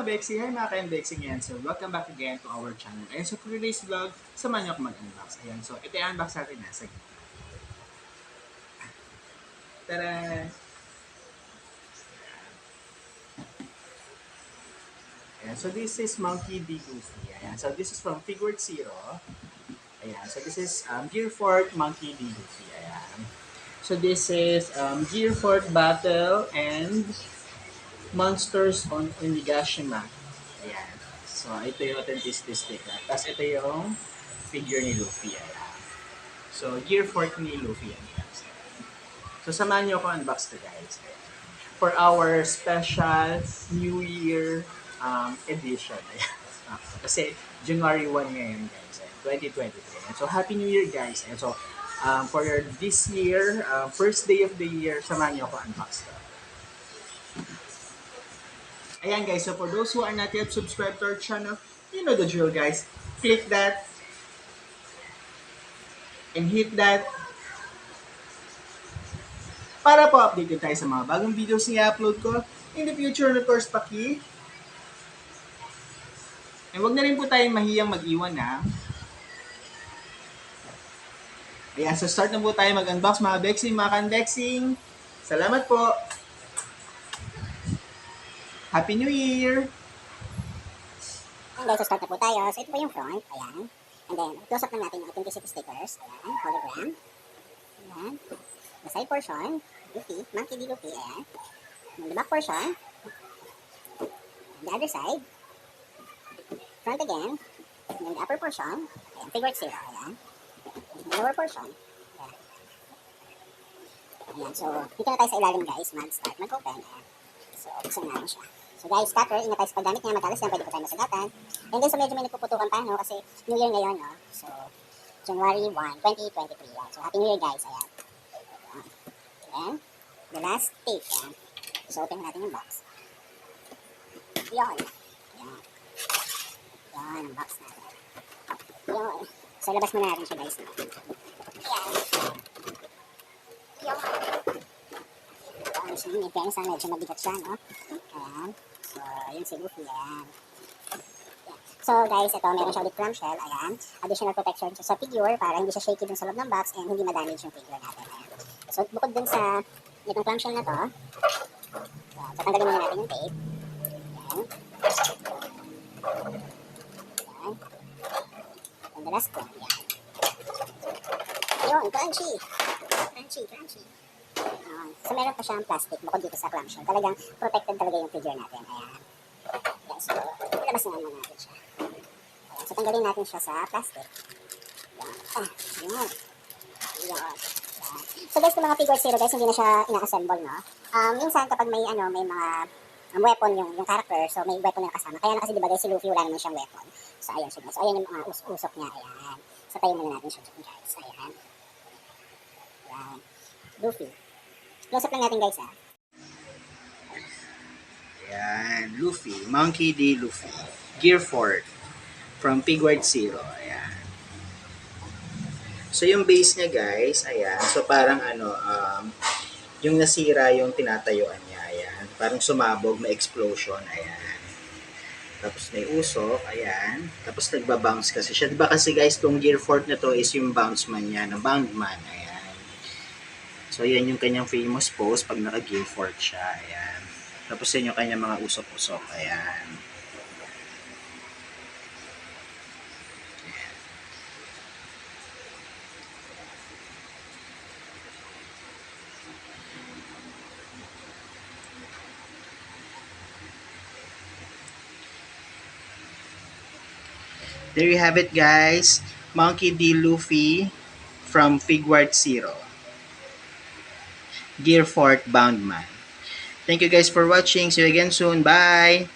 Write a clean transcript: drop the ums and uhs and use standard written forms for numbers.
mga Bexy! Hi mga ka-Bexy ngayon. So, welcome back again to our channel. And so, for today's vlog, samahan niyo ako mag-unbox. Ayan, so, ito yung unbox natin na. Sige. Tara! Ayan, so this is Monkey D. Luffy. Ayan, so this is from Figuarts Zero. Ayan, so this is Gear Fort Monkey D. Luffy. Ayan. So this is Gear Fort Battle and Monsters on Onigashima. Ayan. So, ito yung authenticity sticker. Tapos, ito yung figure ni Luffy. Ayan. So, Gear Fort ni Luffy. Ayan. So, samahan nyo ako unbox to guys. Ayan. For our special New Year edition. Ayan. Kasi, January 1 ngayon guys. Ayan. 2023. Ayan. So, Happy New Year guys. Ayan. So, for this year, first day of the year, samahan nyo ako unbox to. Ayan guys, so for those who are not yet subscribed to our channel, you know the drill guys. Click that and hit that para po updated tayo sa mga bagong videos na i-upload ko in the future. Of course, and wag na rin po tayong mahiyang mag-iwan na. Ayan, so start na po tayo mag-unbox mga Bexing, mga kan-Bexing. Salamat po! Happy New Year! And guys, so start na po tayo. So ito po yung front. Ayan. And then, close up lang natin yung authenticity stickers. Ayan. Hologram. Ayan. The side portion. Luffy. Monkey D. Luffy. Ayan. And the back portion. And the other side. Front again. And then the upper portion. Ayan. Figuarts Zero. Ayan. And the lower portion. Ayan. Ayan. So, dito na tayo sa ilalim guys. Mag-start. Mag-open. Ayan. So, buksan natin siya. So guys, cutter, ingat tayo sa paggamit niya, matalas yan, pwede po tayo masagatan. And then, so medyo may nagpuputukan pa, no? Kasi New Year ngayon, no? So, January 1, 2023, yan. So, Happy New Year, guys, ayan. And, the last tape, yan. So, open natin yung box. Yan. Yan. Yan, ang box natin. Yan. So, labas muna natin siya, guys. No? Yan. Yan. Yan. In fairness, medyo mabigat siya, no? Ayan. So, yun si Luffy, ayan. So, guys, ito, meron siya ulit clamshell, ayan. Additional protection sa figure para hindi siya shaky dun sa loob ng box and hindi ma-damage yung figure natin, ayan. So, bukod dun sa itong clamshell na to, ayan, so, tanggalin muna natin yung tape. Ayan. Ayan. And the last one, ayan. Ayun, crunchy. Crunchy, crunchy. So, meron pa siyang plastic bukod dito sa clamshell. Talagang protected talaga yung figure natin. Ayan. Ayan, so, ilabas na naman natin siya. Ayan, so, tanggalin natin siya sa plastic. Ayan. Ayan. Ayan. So, guys, yung mga Figuarts Zero, guys, hindi na siya ina-assemble, no? Minsan, kapag may, may mga weapon yung character, so may weapon na kasama. Kaya na kasi, diba, guys, si Luffy wala naman siyang weapon. So, ayan siya, guys. So, ayan yung mga usok niya. Ayan. So, tayo muna natin siya, guys. Ayan. Ayan. Luffy. Close up lang natin guys ha. Ayan, Luffy. Monkey D. Luffy. Gear Fort. From Figuarts Zero. Ayan. So yung base niya guys, ayan. So parang yung nasira yung tinatayuan niya. Ayan. Parang sumabog, may explosion. Ayan. Tapos may usok. Ayan. Tapos nagbabounce kasi siya. Diba kasi guys, tong Gear Fort na to is yung bounce man niya. Ng bound man. Ayan. So, yan yung kanyang famous pose pag naka-Gear Fort siya. Ayan. Tapos, yan yung kanyang mga usok-usok. Ayan. There you have it, guys. Monkey D. Luffy from Figuarts Zero. Gear Fort Bound Man. Thank you guys for watching. See you again soon. Bye!